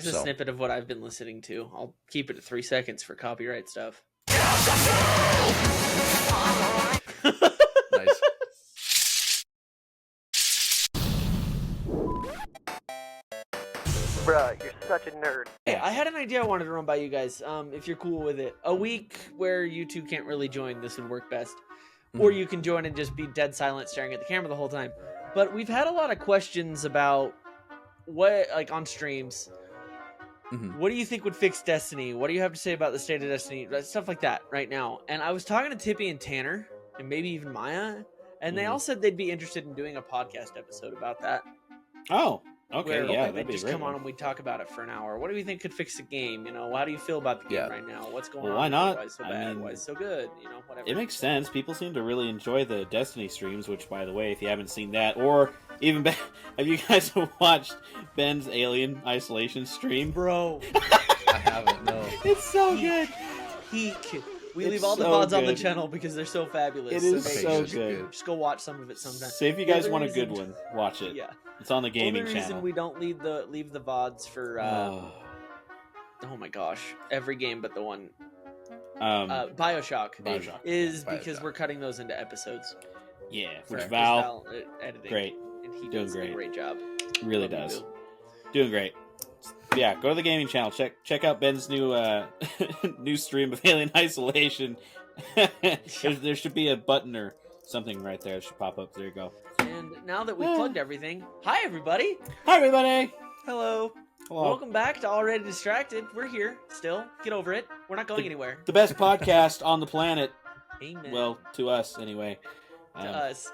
It's a snippet of what I've been listening to. I'll keep it at 3 seconds for copyright stuff. Nice. Bruh, you're such a nerd. Hey, I had an idea I wanted to run by you guys, if you're cool with it. A week where you two can't really join, this would work best. Or you can join and just be dead silent staring at the camera the whole time. But we've had a lot of questions about what, like on streams, what do you think would fix Destiny? What do you have to say about the state of Destiny? Stuff like that right now. And I was talking to Tippy and Tanner, and maybe even Maya, and they all said they'd be interested in doing a podcast episode about that. Oh, okay, where yeah, they'd that'd be just great. come on and we'd talk about it for an hour. What do we think could fix the game? You know, how do you feel about the game right now? What's going on? Why not? Why is it so bad? Why is it so good? You know, whatever. It makes sense. People seem to really enjoy the Destiny streams, which, by the way, if you haven't seen that, or even have you guys watched Ben's Alien Isolation stream? Bro. I haven't, no. It's so good. Peak. We It's leave all the so VODs on the good. channel because they're so fabulous. It is hey, so just- good. Just go watch some of it sometime. So if you guys The want a reason- good one, watch it. Yeah. It's on the gaming Only reason channel. we don't leave the VODs for oh my gosh, every game but the one BioShock, is because BioShock. we're cutting those into episodes. Yeah, which Fair. Val, Editing. great. And he Doing does great. a great job. really Love you, does. Bill. Doing great. Yeah, go to the gaming channel. Check out Ben's new new stream of Alien Isolation. There should be a button or something right there. It should pop up. There you go. And now that we've plugged everything, hi everybody. Hi everybody. Hello. Hello. Welcome back to Already Distracted. We're here still. Get over it. We're not going anywhere. The best podcast on the planet. Amen. Well, to us anyway. to us.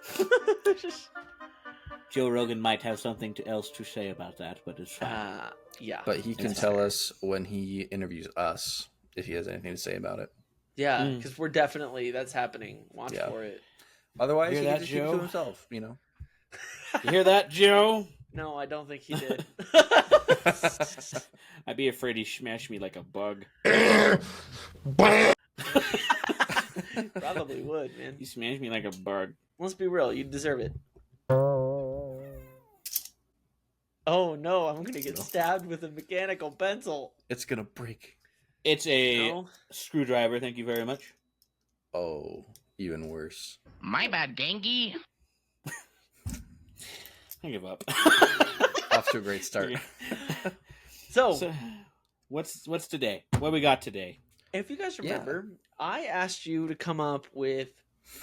Joe Rogan might have something else to say about that, but it's fine. Yeah. But he can It's tell us when he interviews us if he has anything to say about it. Yeah, because we're definitely, that's happening. Watch Yeah. for it. Otherwise, Hear he that, can just keep it Joe? to himself, you know? You hear that, Joe? No, I don't think he did. I'd be afraid he'd smash me like a bug. Probably would, man. He smashed me like a bug. Let's be real. You deserve it. Oh no, I'm gonna get stabbed with a mechanical pencil. It's gonna break. It's a No? screwdriver. Thank you very much. Oh, even worse. My bad, Gangy. I give up. Off to a great start. So, what's today? What we got today? if you guys remember, I asked you to come up with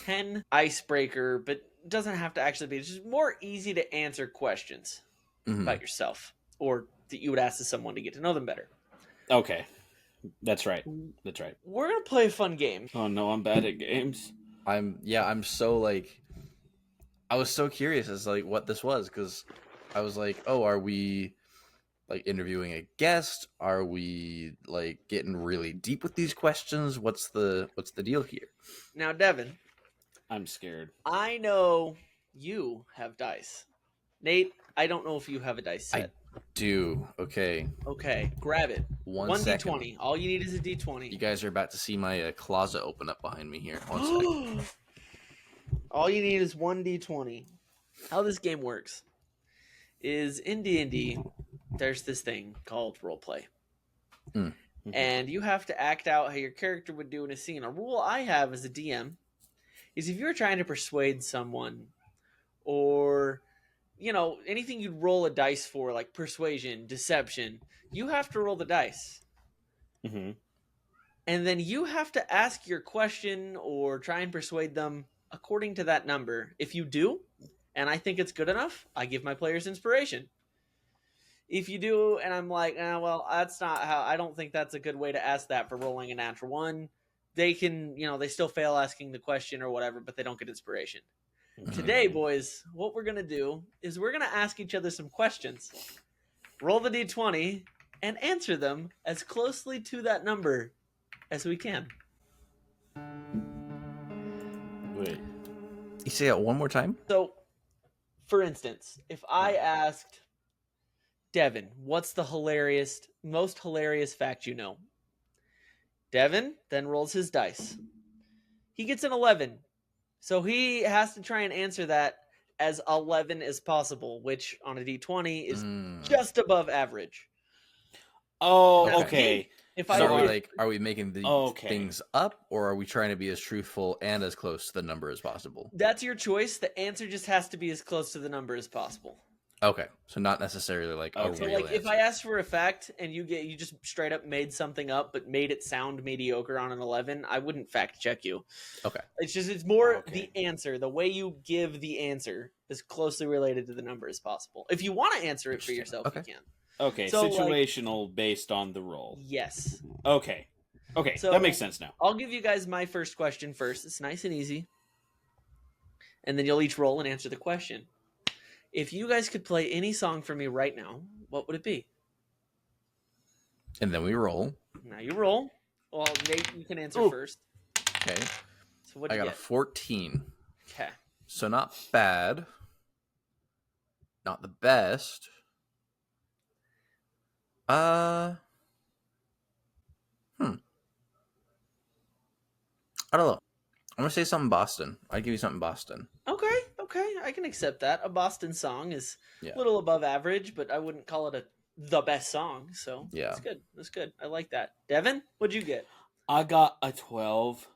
10 icebreaker, but it doesn't have to actually be. It's just more easy to answer questions about yourself, or that you would ask to someone to get to know them better. Okay, that's right. That's right. We're gonna play a fun game. Oh no, I'm bad at games. I'm so like, I was so curious as like what this was, because I was like, oh, are we like interviewing a guest? Are we like getting really deep with these questions? What's the deal here? Now, Devin, I'm scared. I know you have dice. Nate, I don't know if you have a dice set. Do okay. Okay, grab it. One second. D20. All you need is a D20. You guys are about to see my closet open up behind me here. 1 second. All you need is one D20. How this game works is in D&D, there's this thing called roleplay. And you have to act out how your character would do in a scene. A rule I have as a DM is if you're trying to persuade someone, or anything you'd roll a dice for, like persuasion, deception, you have to roll the dice. Mm-hmm. And then you have to ask your question or try and persuade them according to that number. If you do, and I think it's good enough, I give my players inspiration. If you do, and I'm like, well, that's not how, I don't think that's a good way to ask that for rolling a natural one, they can, they still fail asking the question or whatever, but they don't get inspiration. Today, boys, what we're going to do is we're going to ask each other some questions. Roll the D20 and answer them as closely to that number as we can. Wait. You say that one more time? So, for instance, if I asked Devin, what's the most hilarious fact you know? Devin then rolls his dice. He gets an 11. So he has to try and answer that as 11 as possible, which on a D20 is just above average. Oh, That's okay. me. If So I are we if- like, are we making these Okay. things up, or are we trying to be as truthful and as close to the number as possible? that's your choice. The answer just has to be as close to the number as possible. Okay, so not necessarily like a Okay. So real like if answer. I asked for a fact and you just straight up made something up but made it sound mediocre on an 11, I wouldn't fact check you. Okay, It's more Okay. the answer, the way you give the answer is closely related to the number as possible. If you want to answer it for Interesting. yourself, Okay. you can. Okay. So, like- Situational based on the role. Yes. Okay. Okay. So- that makes sense now. I'll give you guys my first question first. It's nice and easy. And then you'll each roll and answer the question. If you guys could play any song for me right now, what would it be? and then we roll. Now you roll. Well, Nate, you can answer Ooh. first. Okay, So what do I you got a get? 14, Okay. so not bad, not the best. I don't know. I'm gonna say something Boston. I'd give you something Boston. Okay. I can accept that. A Boston song is Yeah. a little above average, but I wouldn't call it the best song. So Yeah. that's good. That's good. I like that. Devin, what'd you get? I got a 12.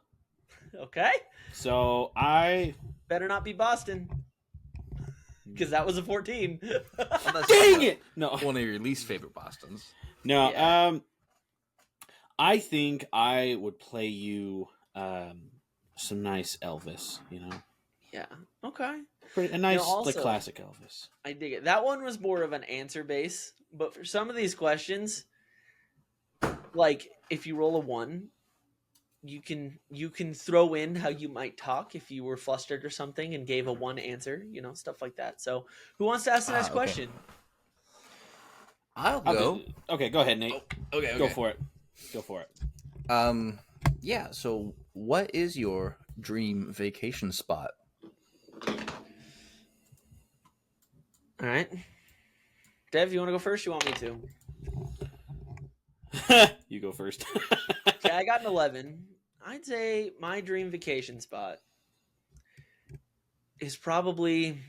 Okay. So I. Better not be Boston. Because that was a 14. Dang it! No. One of your least favorite Bostons. No. Yeah. I think I would play you some nice Elvis. Yeah. Okay. A nice, also- like classic Elvis. I dig it. That one was more of an answer base, but for some of these questions, like if you roll a 1, you can throw in how you might talk if you were flustered or something and gave a 1 answer, stuff like that. So, who wants to ask the next okay. question? I'll I'll go. do- Okay, go ahead, Nate. Okay. Go for it. Go for it. Yeah. So, what is your dream vacation spot? All right. Dev, you want to go first? You want me to? You go first. Okay, I got an 11. I'd say my dream vacation spot is probably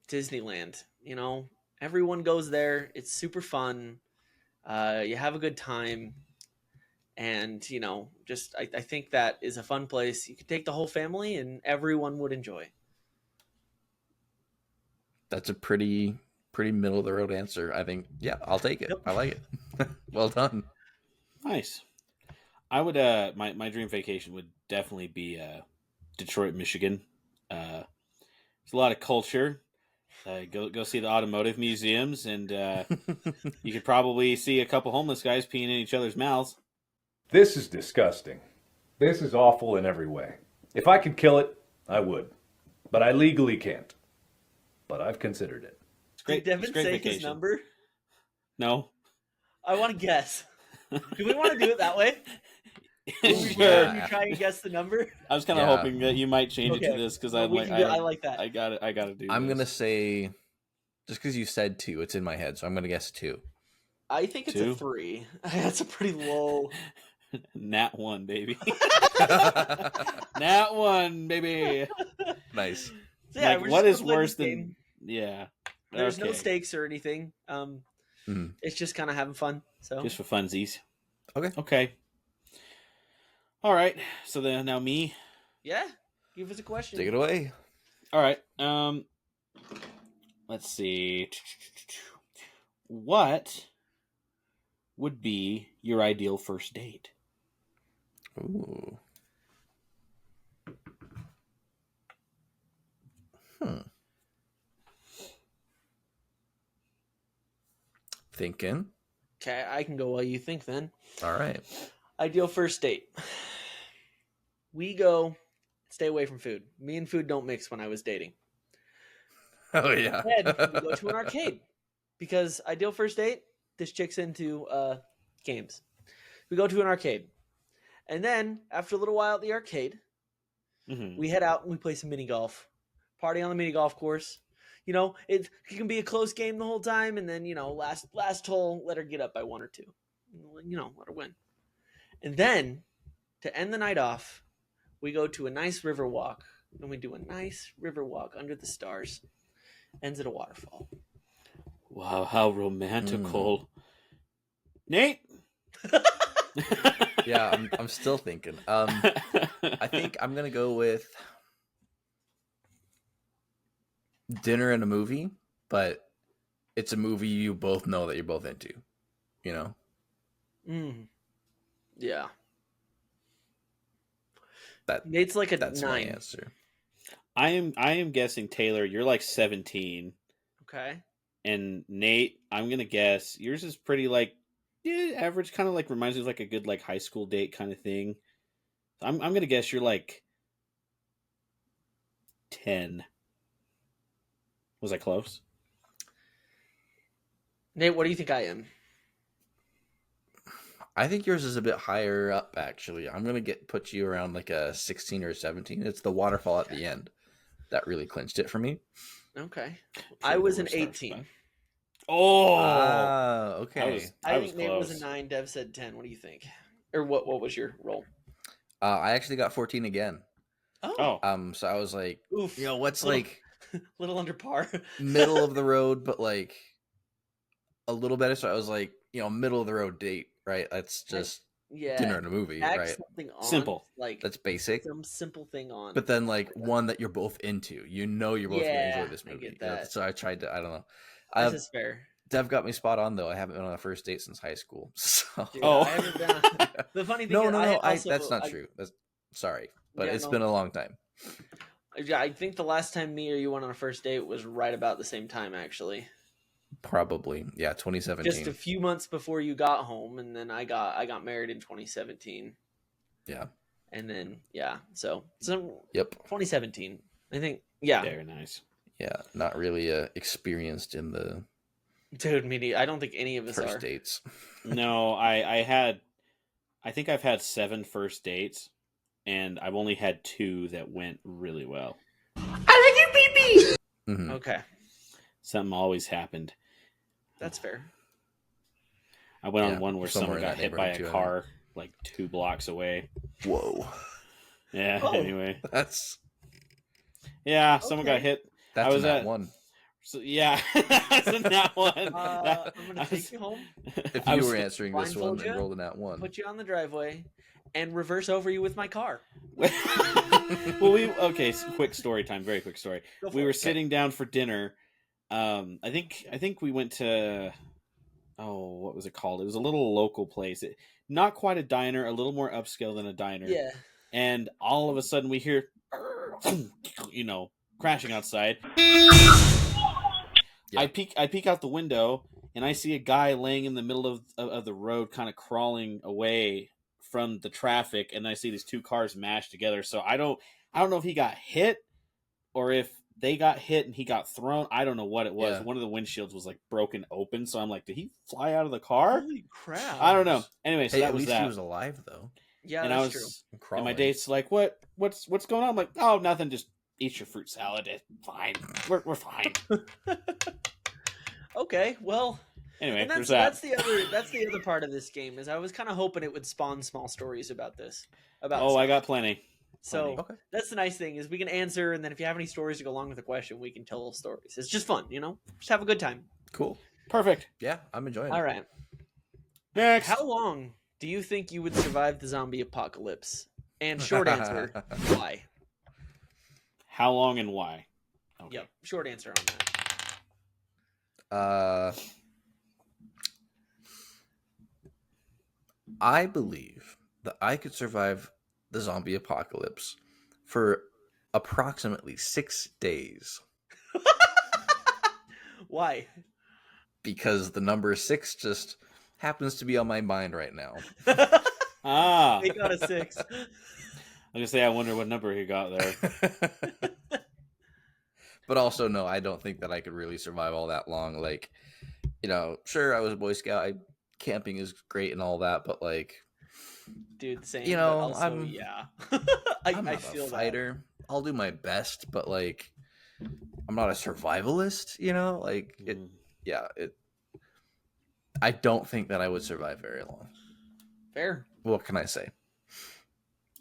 Disneyland. Everyone goes there. It's super fun. You have a good time. And, I think that is a fun place. You could take the whole family and everyone would enjoy. That's a pretty middle of the road answer. I think. Yeah, I'll take it. Yep. I like it. Well done. Nice. I would my dream vacation would definitely be Detroit, Michigan. There's a lot of culture. Go see the automotive museums, and you could probably see a couple homeless guys peeing in each other's mouths. This is disgusting. This is awful in every way. If I could kill it, I would. But I legally can't. But I've considered it. It's great. Did Devin it's great say vacation. his number? No. I want to guess. Do we want to do it that way? Will we Yeah. try and guess the number? I was kind of Yeah. hoping that you might change it Okay. to this because Well, I'm we like, can do- I like that. I got it. I got to do. I'm this. gonna say, just because you said 2, it's in my head, so I'm gonna guess 2. I think it's 2? a 3. That's a pretty low. Nat 1, baby. Nat 1, baby. Nice. So, yeah, Like, we're what just is gonna play worse this than? game. Yeah. There's no Okay. stakes or anything. Mhm. It's just kind of having fun. So Just for funsies. Okay. Okay. All right. So then now me. yeah, give us a question. Take it away. All right. Let's see. What would be your ideal first date? Ooh. Thinking. Okay, I can go while you think then. All right. Ideal first date. We go stay away from food. Me and food don't mix when I was dating. Oh yeah. Instead, we go to an arcade. Because ideal first date, this chick's into games. We go to an arcade. And then, after a little while at the arcade, Mm-hmm. we head out and we play some mini golf. Party on the mini golf course. It can be a close game the whole time, and then, last hole, let her get up by 1 or 2. Let her win. And then, to end the night off, we go to a nice river walk, and we do a nice river walk under the stars. Ends at a waterfall. Wow, how romantical. Nate, Yeah, I'm still thinking. I think I'm gonna go with dinner and a movie, but it's a movie you both know that you're both into. You know, Mm. Yeah. that Nate's like a that's my 9. answer. I am guessing Taylor, you're like 17, Okay. and Nate, I'm gonna guess yours is pretty like average, kind of like reminds me of like a good like high school date kind of thing. I'm gonna guess you're like 10. Was I close? Nate, what do you think I am? I think yours is a bit higher up. Actually, I'm gonna put you around like a 16 or 17. It's the waterfall at the end that really clinched it for me. Okay. Sure I there was were an star 18. spots. Oh, Okay. I I was think Nate was a close. 9. Dev said 10. What do you think? Or what was your roll? I actually got 14 again. Oh. So I was like, Oof. what's Little- like little under par. middle of the road, but like a little better. So I was like, middle of the road date, right? That's just Yeah. dinner and a movie, Act right? something on. Simple. Like That's basic. some simple thing on. But then like one that you're both into, you're both gonna enjoy this I movie. get that. So I tried to, I don't know. This is fair. Dev got me spot on though. I haven't been on a first date since high school. So Dude, Oh. I haven't been on... The funny thing is, that's not true. Sorry, but it's been a long time. I think the last time me or you went on a first date was right about the same time, actually. Probably, yeah, 2017. Just a few months before you got home, and then I got married in 2017. Yeah. And then so Yep. 2017. I think Very nice. Yeah, not really experienced in the Dude, I don't think any of us first are. dates. No, I think I've had 7 first dates, and I've only had 2 that went really well. Mhm. Okay, Something always happened. that's fair. I went Yeah, on one where somewhere someone in got that hit by neighborhood, a too, I car like 2 blocks away. Whoa, Yeah. Oh. Anyway. that's Someone got Okay. hit. that's I was in that at one. So yeah, that's in that one. I'm gonna take you home, If I you was- were answering this one blindfold and ya, rolled in that one, put you on the driveway, and reverse over you with my car. Well, quick story time. Very quick story. Go for We it. were sitting down for dinner. I think we went to what was it called? It was a little local place. Not quite a diner, a little more upscale than a diner. Yeah. And all of a sudden we hear, crashing outside. Yeah. I peek out the window and I see a guy laying in the middle of the road, kind of crawling away from the traffic, and I see these 2 cars mashed together. So I don't know if he got hit or if they got hit and he got thrown. I don't know what it was. Yeah. One of the windshields was like broken open, so I'm like, did he fly out of the car? Holy crap! I don't know. Anyway, so hey, that at was least that. he was alive though. Yeah, and that's I was, true. and Crawling. my date's like, what's going on? I'm like, oh, nothing. Just eat your fruit salad. It's fine. We're fine. Okay, well, Anyway, and there's that's that. that's the other part of this game is I was kind of hoping it would spawn small stories about this. About Oh, I stuff. got plenty. So Okay. that's the nice thing is we can answer, and then if you have any stories to go along with the question, we can tell those stories. It's just fun, Just have a good time. Cool. Perfect. Yeah, I'm enjoying it. All right. Next. How long do you think you would survive the zombie apocalypse? And short answer, why? How long and why? Okay. Yep, short answer on that. I believe that I could survive the zombie apocalypse for approximately 6 days Why? because the number 6 just happens to be on my mind right now. Ah. They got a 6. I was gonna say, I wonder what number he got there. But also, no, I don't think that I could really survive all that long. Like, sure, I was a Boy Scout. Camping is great and all that, but like, Dude, same. You but know, also, I'm- yeah. I'm I not feel a fighter. I'll do my best, but like, I'm not a survivalist. Like it. Mm. Yeah, it. I don't think that I would survive very long. that. Fair. What can I say?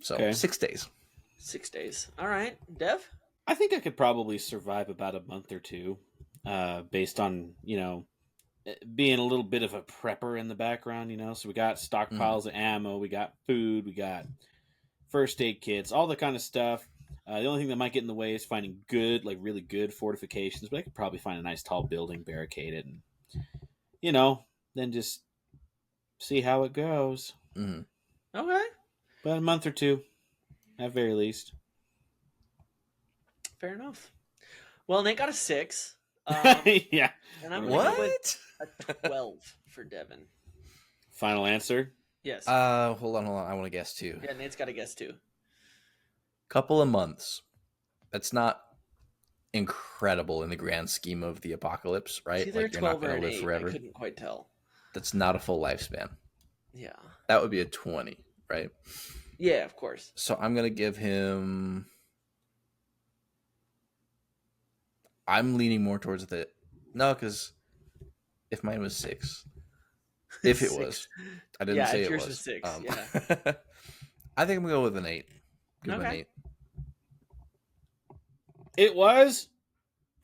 So Okay. 6 days. 6 days. All right, Dev. I think I could probably survive about a month or two, based on being a little bit of a prepper in the background, you know. So we got stockpiles of ammo, we got food, we got first aid kits, all the kind of stuff. The only thing that might get in the way is finding good, like really good fortifications. But I could probably find a nice tall building, barricade it, and then just see how it goes. Mm-hmm. Okay. About a month or two, at very least. Fair enough. Well, Nate got a 6. Yeah. And I'm gonna go with What? a 12 for Devin. Final answer. Yes. Hold on. I want to guess too. Yeah, Nate's got to guess too. Couple of months. That's not incredible in the grand scheme of the apocalypse, right? It's either Like, a you're not 12 or going an to live 8. forever. I couldn't quite tell. That's not a full lifespan. Yeah. That would be a 20, right? Yeah, of course. So I'm going to give him... I'm leaning more towards the... No, because if mine was 6... If it 6. was. I didn't say if it yours was. 6. Yeah. I think I'm going to go with an 8. Give him an Okay. 8. It was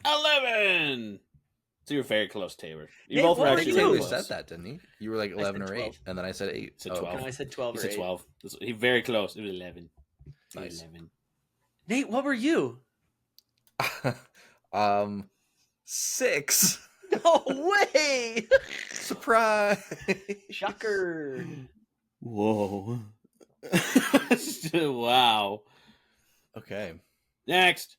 11. So you're very close, Taylor. You Nate, both were what were actually you? very Taylor close. said that, didn't he? You were like I 11 said or 12. 8, and then I said 8. Said 12. No, I said 12 He or said 8. 12. He very close. It was 11. Nice. 11. Nate, what were you? 6. No way! Surprise! Shocker. Whoa. Wow. Okay. Next.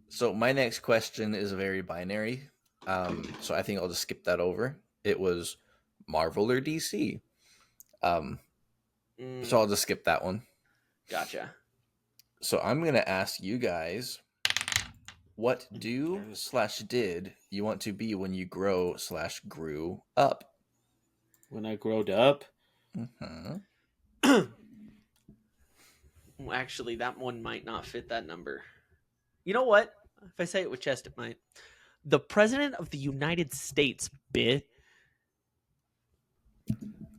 So my next question is very binary. So I think I'll just skip that over. It was Marvel or DC. So I'll just skip that one. Gotcha. So I'm going to ask you guys, what did you want to be when you grew up? When I growed up. Mm-hmm. Well, actually, that one might not fit that number. You know what? If I say it with chest, it might. The President of the United States, bitch.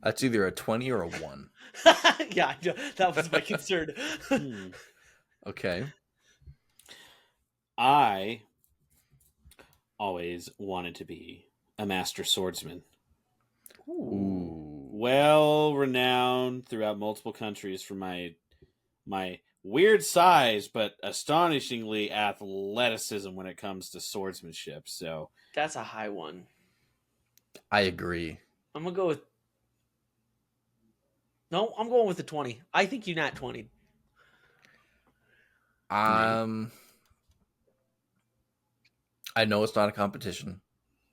That's either a 20 or a 1. Yeah, that was my concern. Okay. I always wanted to be a master swordsman. Ooh. Well renowned throughout multiple countries for my weird size but astonishingly athleticism when it comes to swordsmanship. So That's a high one. I agree. I'm gonna go with. No, I'm going with the 20. I think you not 20. I know it's not a competition,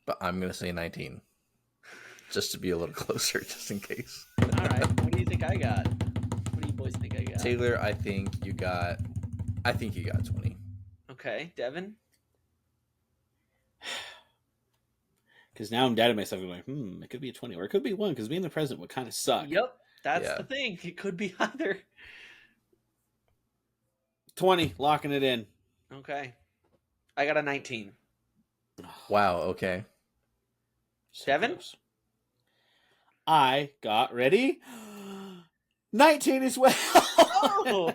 but I'm going to say 19. Just to be a little closer, just in case. All right. What do you think I got? What do you boys think I got? Taylor, I think you got 20. Okay, Devin. because now I'm doubting myself and going, it could be a 20 or it could be 1 because being the president would kind of suck. Yep, that's Yeah. the thing. It could be either. 20, locking it in. Okay, I got a 19. Wow, okay. Devin? close. I got ready. 19 as well. Oh!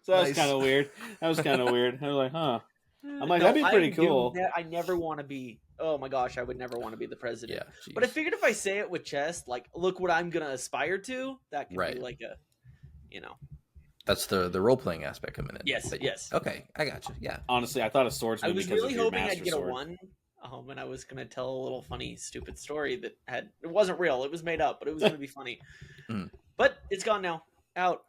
So that was Nice. kind of weird. I was like, huh. I'm like, that'd be pretty cool. I never want to be. Oh my gosh, I would never want to be the president. Yeah. But I jeez. figured if I say it with chest, like, look what I'm gonna aspire to, that could Right. be like a, That's the role playing aspect coming in. Yes, But- yes. Okay, I got you. Yeah. Honestly, I thought a swordsman I was because really of your hoping master I'd get sword. a 1. And I was gonna tell a little funny, stupid story that it wasn't real. It was made up, but it was gonna be funny. Mm. But it's gone now. Out.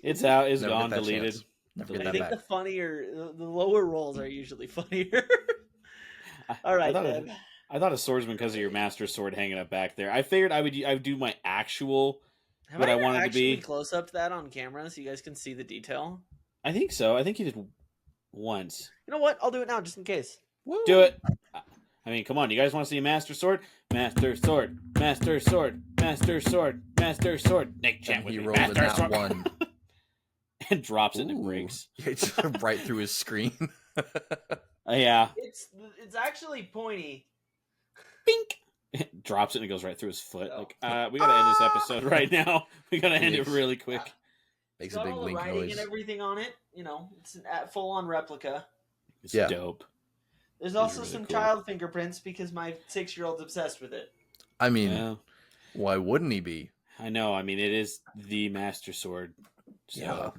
It's out. It's Never gone. get that Deleted. chance. Never get I that think back. the funnier, the lower rolls are usually funnier. All right, Deb. I thought a swordsman because of your master sword hanging up back there. I figured I would do my actual. Have what I ever wanted to actually be. close up that on camera so you guys can see the detail? I think so. I think you did once. You know what? I'll do it now just in case. Woo. Do it. I mean, come on. You guys want to see a master sword? Master sword. Master sword. Master sword. Master sword. Nick chant And with he me. rolled a Master nat sword. 1. And drops it and it Ooh. breaks. It's right through his screen. Yeah. It's actually pointy. Bink. It drops it and it goes right through his foot. Oh. Like, we gotta end this episode right now. We gotta end it Yes. really quick. Makes It's a got big all the link writing noise. and everything on it. It's an full-on replica. It's Yeah. dope. There's also really some cool. child fingerprints because my 6-year-old's obsessed with it. I mean, Yeah, why wouldn't he be? I know. I mean, it is the Master Sword. So, Yeah.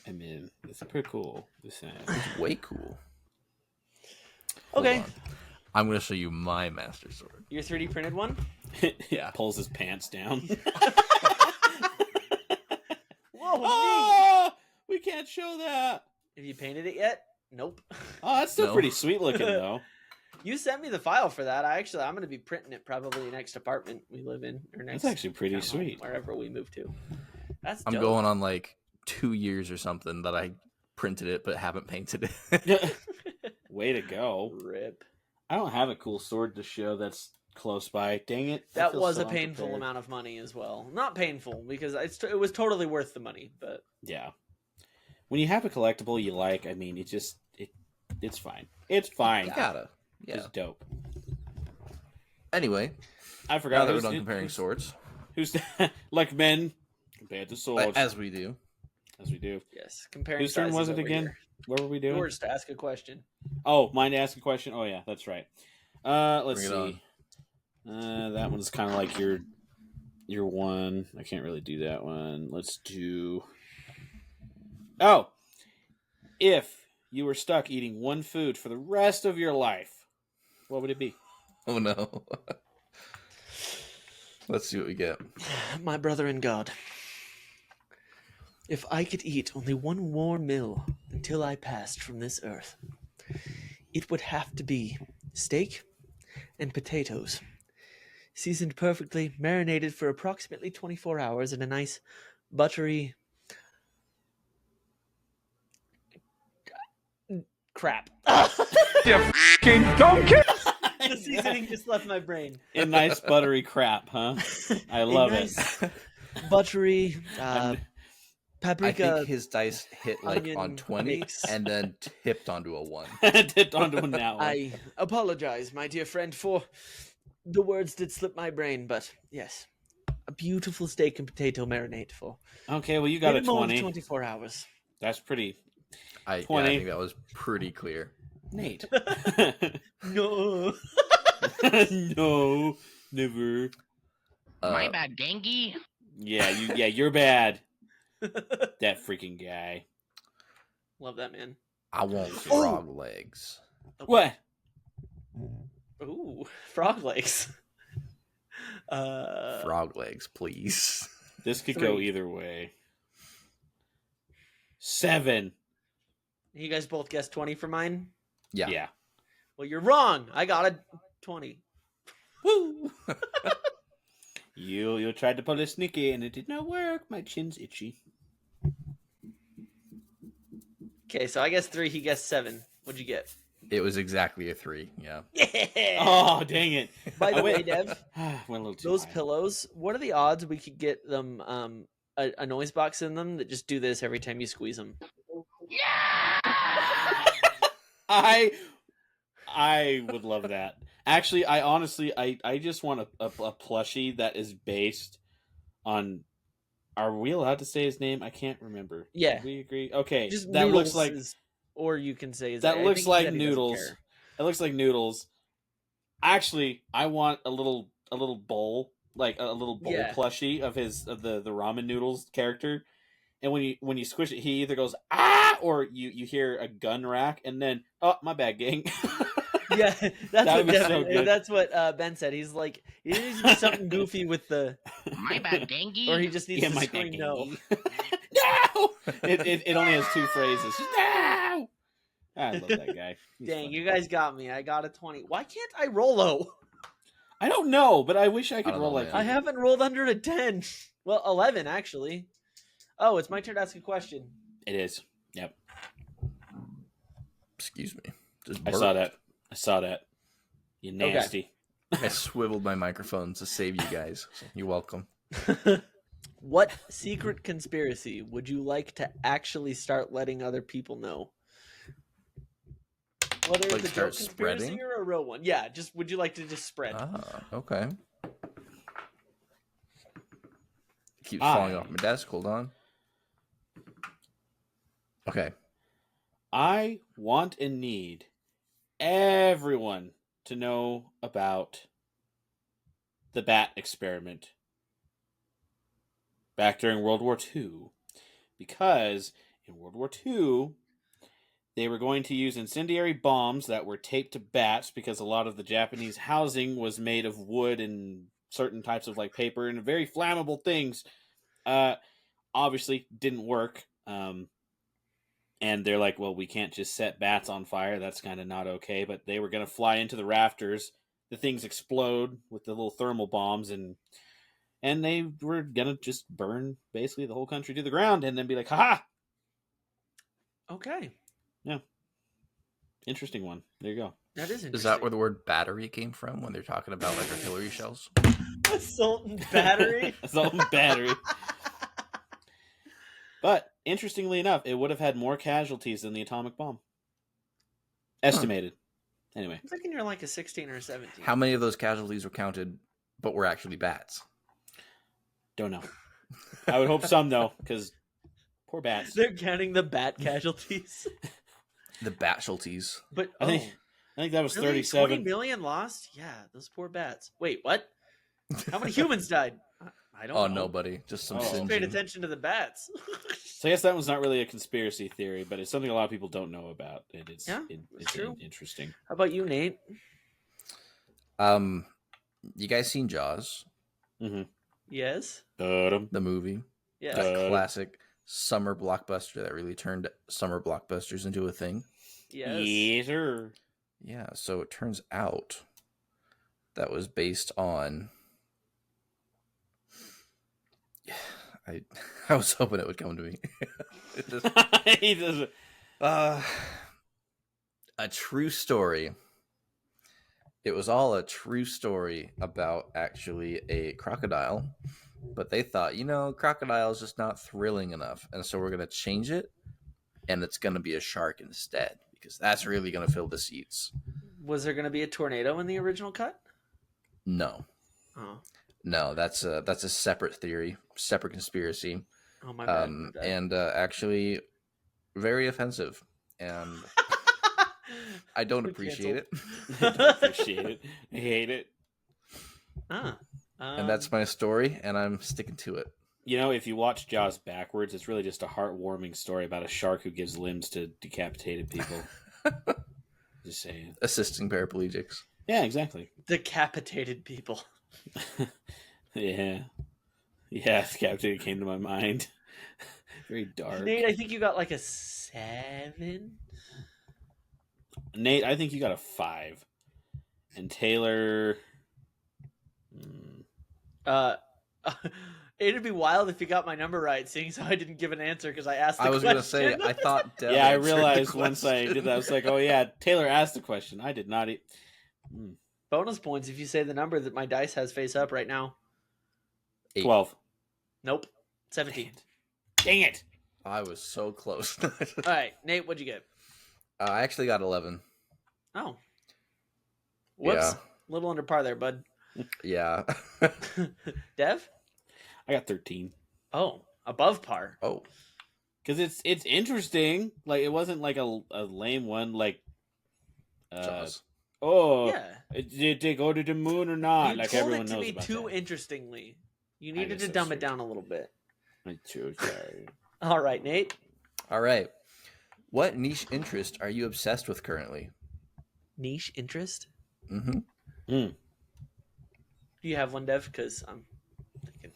I mean, it's pretty cool. Just saying. It's way cool. Hold Okay. on. I'm going to show you my Master Sword. Your 3D printed one? Yeah. Pulls his pants down. Whoa, neat. Oh, we can't show that. Have you painted it yet? Nope. Oh, that's still No. pretty sweet looking, though. You sent me the file for that. I'm going to be printing it probably next apartment we live in, or next. That's actually pretty townhome, sweet. wherever we move to. That's. I'm dope. going on like 2 years or something that I printed it but haven't painted it. Way to go. Rip. I don't have a cool sword to show that's close by. Dang it. I That feel was so a painful unprepared. amount of money as well. Not painful because it was totally worth the money, but Yeah. When you have a collectible you like, I mean, it's fine. It's fine. You gotta. Yeah. It's dope. Anyway, I now forgot that we're done comparing swords, Who's like men compared to swords, as we do. as we do. yes, comparing. Whose turn sizes was it over again? here. What were we doing? Yours to ask a question. Oh, mine to ask a question. Oh yeah, that's right. Let's Bring it see. That one's kind of like your one. I can't really do that one. Let's do. Oh, if you were stuck eating one food for the rest of your life, what would it be? Oh no. Let's see what we get. My brother in God. If I could eat only one more meal until I passed from this earth, it would have to be steak and potatoes, seasoned perfectly, marinated for approximately 24 hours in a nice buttery crap. You fucking donkey! The seasoning just left my brain. A nice buttery crap, huh? I love it. Buttery I paprika. think his dice hit like onion on 20 mix. and then tipped onto a 1. Dipped onto him that one. I apologize, my dear friend, for the words did slip my brain, but yes, a beautiful steak and potato marinade for Okay, well you got a minimum of 20. 24 hours. That's pretty. I 20. think that was pretty clear. Nate. No. No, never. My bad, Gangy. Yeah, you're bad. That freaking guy. Love that man. I want frog legs. What? Ooh, frog legs. Frog legs, please. This could go 3. either way. 7. You guys both guessed 20 for mine? Yeah. Yeah. Well, you're wrong. I got a 20. Woo! You tried to pull a sneaky and it did not work. My chin's itchy. Okay, so I guessed 3, he guessed 7. What'd you get? It was exactly a 3. Yeah. Yeah! Oh, dang it. By the I way, went- Dev, Went a little too those high. pillows, what are the odds we could get them a noise box in them that just do this every time you squeeze them? I would love that. Actually, I just want a plushie that is based on. Are we allowed to say his name? I can't remember. Yeah. Did we agree? Okay, Just that Noodles looks like is- or you can say his that I looks think he like said he doesn't Noodles. care. It looks like Noodles. Actually, I want a little bowl, like a little bowl Yeah. plushie of the ramen noodles character. And when you squish it, he either goes ah, or you hear a gun rack, and then oh my bad, gang. Yeah, that's That what would be so good. that's what Ben said. He's like, he needs to do something goofy with the, My bad, Gangy. or he just needs Yeah, to my scream bad, no. gang. No. It only has 2 phrases. Just, no. I love that guy. He's Dang, funny. you guys got me. I got a 20. Why can't I roll low? I don't know, but I wish I could don't roll know, like man. I you. haven't rolled under a 10. Well, 11 actually. Oh, it's my turn to ask a question. It is. Yep. Excuse me. Just I saw that. I saw that. You nasty. I swiveled my microphone to save you guys. So you're welcome. What secret conspiracy would you like to actually start letting other people know? Whether Like it's a start joke conspiracy spreading? or a real one. Yeah, just would you like to just spread? Ah, okay. Keeps I- falling off my desk. Hold on. Okay. I want and need everyone to know about the bat experiment back during World War II. Because in World War II, they were going to use incendiary bombs that were taped to bats because a lot of the Japanese housing was made of wood and certain types of like paper and very flammable things. Obviously didn't work. And they're like, well, we can't just set bats on fire. That's kind of not okay. But they were going to fly into the rafters. The things explode with the little thermal bombs, and they were going to just burn basically the whole country to the ground and then be like, haha. Okay. Yeah. Interesting one. There you go. That is interesting. Is that where the word battery came from when they're talking about like artillery shells? Assault and battery? Assault and battery. But, interestingly enough, it would have had more casualties than the atomic bomb. Estimated. Anyway. I'm thinking you're like a 16 or a 17. How many of those casualties were counted but were actually bats? Don't know. I would hope some, though, because poor bats. They're counting the bat casualties. The batsualties. But I think that was really? 37. 20 million lost? Yeah, those poor bats. Wait, what? How many humans died? I don't know. Oh, nobody. Just some Oh. Just paid singeing. attention to the bats. So I guess that one's not really a conspiracy theory, but it's something a lot of people don't know about, and it's true. Interesting. How about you, Nate? You guys seen Jaws? Mm-hmm. Yes. The movie? Yes. That classic summer blockbuster that really turned summer blockbusters into a thing. Yes. Yes, sir. Yeah, so it turns out that was based on... I was hoping it would come to me. It just... He doesn't. A true story. It was all a true story about actually a crocodile, but they thought, crocodile is just not thrilling enough, and so we're going to change it, and it's going to be a shark instead, because that's really going to fill the seats. Was there going to be a tornado in the original cut? No. Oh. No, that's a separate theory, separate conspiracy, Oh, my bad. My bad. and actually very offensive, and I don't appreciate it. I don't appreciate it. I hate it. And that's my story, and I'm sticking to it. If you watch Jaws backwards, it's really just a heartwarming story about a shark who gives limbs to decapitated people. Just saying. Assisting paraplegics. Yeah, exactly. Decapitated people. Yeah. Yeah, decapitated came to my mind. Very dark. Nate, I think you got like a 7. Nate, I think you got a 5. And Taylor... It'd be wild if you got my number right, seeing as how I didn't give an answer because I asked the I was question. going to say, I thought Dev Yeah, I answered the realized once I question. did that, I was like, oh yeah, Taylor asked the question. I did not. Bonus points if you say the number that my dice has face up right now. 8. 12. Nope. 17. Dang it. I was so close. All right, Nate, what'd you get? I actually got 11. Oh. Whoops. Yeah. A little under par there, bud. Yeah. Dev? I got 13. Oh, above par. Oh. Because it's interesting. Like, it wasn't like a lame one. Like, Jaws. Yeah. Did they go to the moon or not? You like told everyone it to knows me about too that. interestingly. You needed guess to that's dumb it true. down a little bit. I'm too sorry. All right, Nate. All right. What niche interest are you obsessed with currently? Niche interest? Mm-hmm. Do you have one, Dev? Because I'm thinking.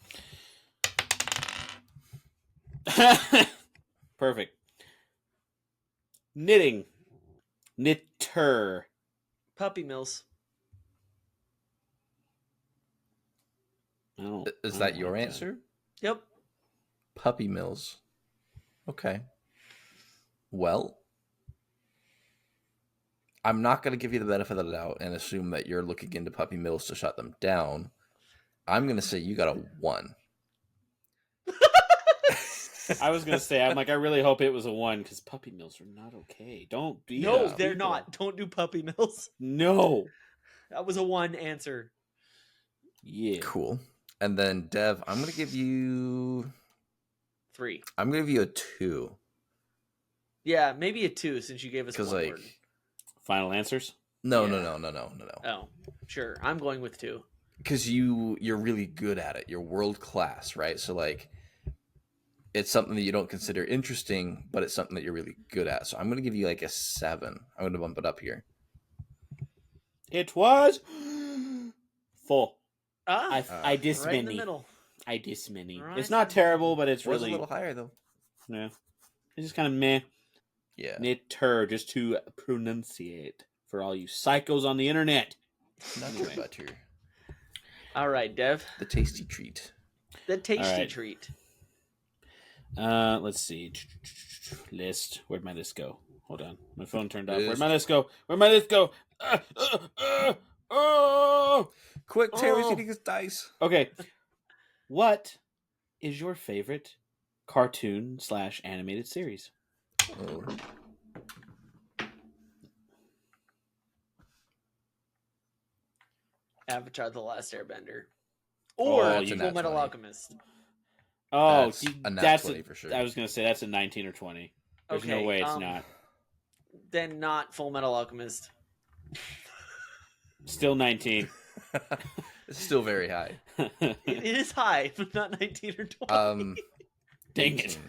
Perfect. Knitting. Knitter. Puppy mills. Is that your answer? Yep. Puppy mills. Okay. Well, I'm not going to give you the benefit of the doubt and assume that you're looking into puppy mills to shut them down. I'm going to say you got a 1. I was gonna say, I'm like, I really hope it was a 1 because puppy mills are not okay. Don't do No, that, they're people. not. Don't do puppy mills. No. That was a 1 answer. Yeah. Cool. And then Dev, I'm going to give you 3. I'm going to give you a 2. Yeah, maybe a 2 since you gave us one Because, like, word. Final answers? No. Oh, sure. I'm going with 2. Because you're really good at it. You're world class, right? So like, it's something that you don't consider interesting, but it's something that you're really good at. So I'm going to give you like a 7. I'm going to bump it up here. It was full. I diss right in the many. middle. I diss many. Right It's not in the terrible, but it's It was really a little higher though. yeah. It's just kind of meh. Yeah. Knitter, just to pronunciate for all you psychos on the internet. Not Anyway. your butter. All right, Dev. The tasty treat. The tasty right. treat. Let's see. List. Where'd my list go? Hold on. My phone turned off. Where'd my list go? Where'd my list go? Oh! Quick, Taylor's Oh. eating his dice. Okay. What is your favorite cartoon/animated series? Oh. Avatar: The Last Airbender. Oh, Or that's a Full nat Metal 20. Alchemist. Oh, That's a nat that's 20 for sure. I was gonna say that's a 19 or 20. There's no Okay, way it's not. Then not Full Metal Alchemist. Still 19. It's still very high. It is high, but not 19 or 20. Dang it. 18.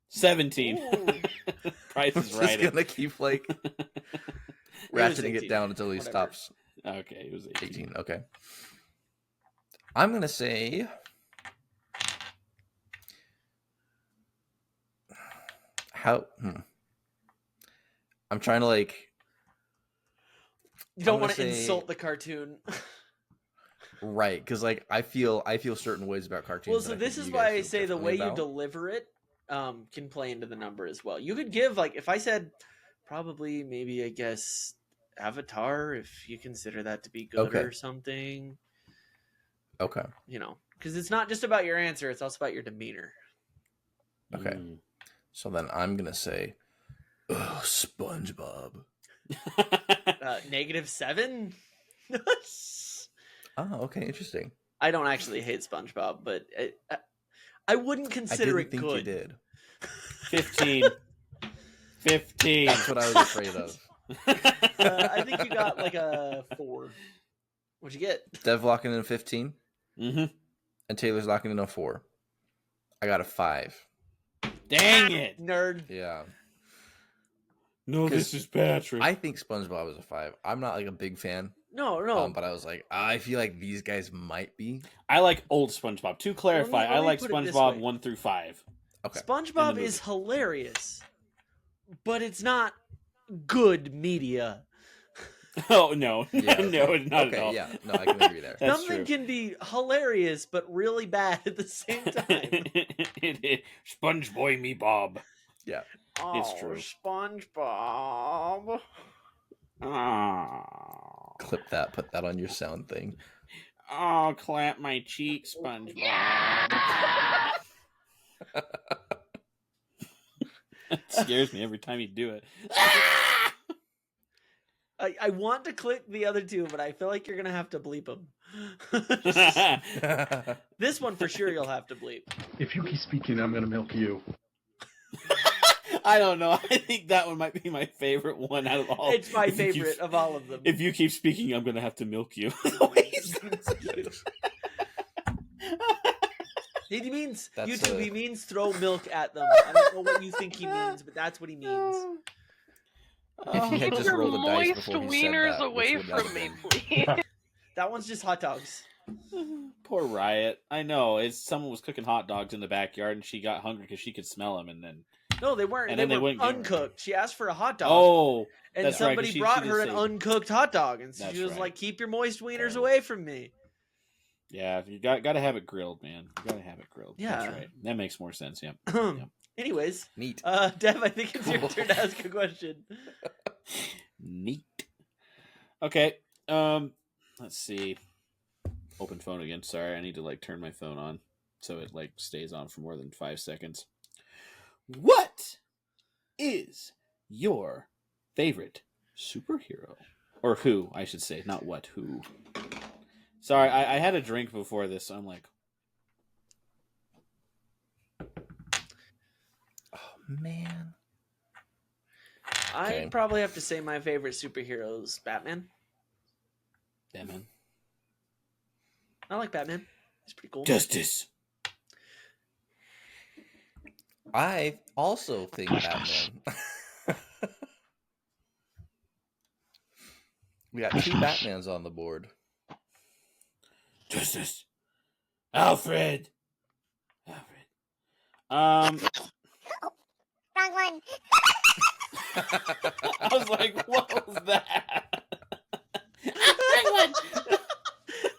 17. Ooh. Price I'm is just right. gonna keep like was ratcheting 18. it down until he Whatever. stops. Okay, it was 18. 18. Okay. I'm gonna say how. I'm trying to like. You don't I'm want to gonna say- insult the cartoon. Right, because like I feel certain ways about cartoons. Well, that so I this think is you guys why I feel say the differently way you about. deliver it can play into the number as well. You could give, like, if I said probably, maybe, I guess, Avatar, if you consider that to be good Okay. or something, Okay. you know, because it's not just about your answer, it's also about your demeanor. Okay. Mm. So then I'm gonna say, SpongeBob. -7? Oh, okay, interesting. I don't actually hate SpongeBob, but I wouldn't I consider didn't it think good. you did. 15. 15. That's what I was afraid of. I think you got like a 4. What'd you get? Dev locking in 15, Mm-hmm. and Taylor's locking in a 4. I got a 5. Dang it. Nerd. Yeah. No, 'Cause this is Patrick. I think SpongeBob is a 5. I'm not like a big fan, No. but I was like, I feel like these guys might be. I like old SpongeBob. To clarify, let I me like put it this SpongeBob way. 1 through 5. Okay. SpongeBob In the is hilarious, but it's not good media. Oh, no. Yeah, okay. No, not at all. Okay, yeah. No, I can agree there. That's Something true. can be hilarious but really bad at the same time. SpongeBoy me Bob. Yeah. It's true. SpongeBob. Clip that. Put that on your sound thing. Oh, clap my cheek, SpongeBob. It scares me every time you do it. I want to click the other two, but I feel like you're gonna have to bleep them. This one for sure you'll have to bleep. If you keep speaking, I'm gonna milk you. I don't know. I think that one might be my favorite one out of all. It's my If you keep- favorite of all of them. If you keep speaking, I'm gonna have to milk you. He means That's YouTube. a- He means throw milk at them. I don't know what you think he means, but that's what he means. If you had Keep just your rolled a dice moist before he said wieners that, away which would that from have me, been? please. That one's just hot dogs. Poor Riot. I know. It's someone was cooking hot dogs in the backyard, and she got hungry because she could smell them, and then No, they weren't. And They then they were wouldn't give her uncooked. She asked for a hot dog. oh, and that's right, 'cause somebody she brought did her an say- uncooked hot dog, and That's she was right. like, "Keep your moist wieners Yeah. away from me." yeah, you got to have it grilled, man. You got to have it grilled. Yeah. That's right. That makes more sense. Yeah. Anyways, Neat. Dev, I think it's your Cool. turn to ask a question. Neat. Okay. Let's see. Open phone again. Sorry, I need to like turn my phone on so it like stays on for more than 5 seconds. What is your favorite superhero? Or who, I should say, not what, who. Sorry, I had a drink before this, so I'm like, Oh man. I'd probably have to say my favorite superhero is Batman. Batman. I like Batman. He's pretty cool. Justice. I also think Batman. We got 2 Batmans on the board. Justice. Alfred. Wrong one. I was like, what was that?